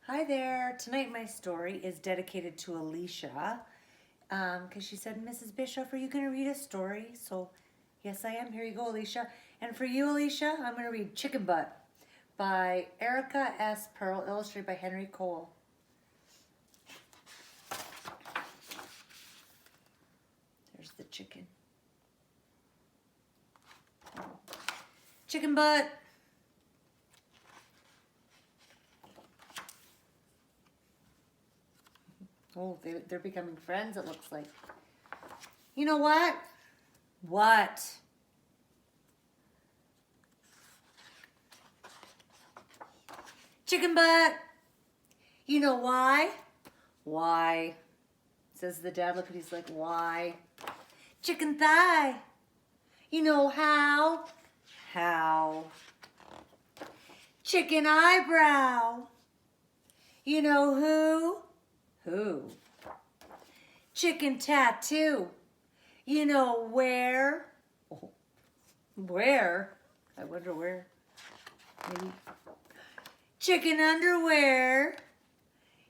Hi there. Tonight my story is dedicated to Alicia because she said, Mrs. Bischoff, are you going to read a story? So yes, I am. Here you go, Alicia. And for you, Alicia, I'm going to read Chicken Butt by Erica S. Pearl, illustrated by Henry Cole. There's the chicken. Chicken Butt. Oh, they're becoming friends, it looks like. You know what? What? Chicken Butt. You know why? Why? Says the dad. Look at he's like, why? Chicken thigh. You know how? How? Chicken eyebrow. You know who? Who? Chicken tattoo. You know where? Oh, where? I wonder where. Maybe. Chicken underwear.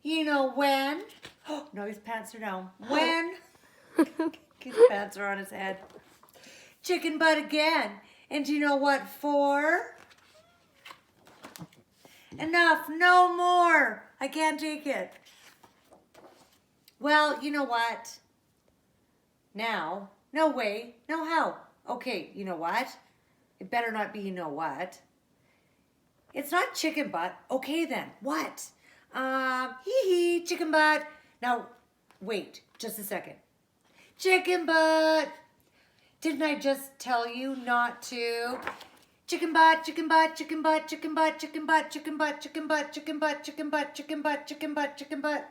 You know when? Oh, no, his pants are down. When? His pants are on his head. Chicken butt again. And do you know what for? Enough, no more. I can't take it. Well, you know what? Now, no way, no how. Okay, you know what? It better not be you know what. It's not chicken butt. Okay then, what? Hee chicken butt. Now, wait, just a second. Chicken butt. Didn't I just tell you not to? Chicken butt, chicken butt, chicken butt, chicken butt, chicken butt, chicken butt, chicken butt, chicken butt, chicken butt, chicken butt, chicken butt, chicken butt.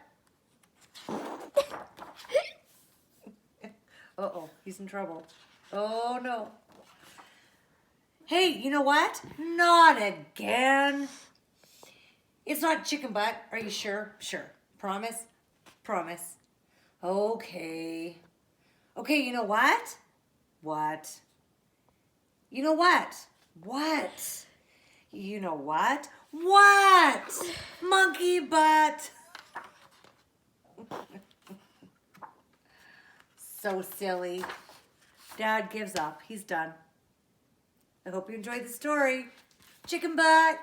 Uh-oh, he's in trouble. Oh, no. Hey, you know what? Not again. It's not chicken butt. Are you sure? Sure. Promise? Promise. Okay. Okay, you know what? What? You know what? What? You know what? What? Monkey butt. So silly. Dad gives up. He's done. I hope you enjoyed the story. Chicken butt.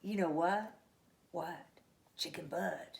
You know what? What? Chicken butt.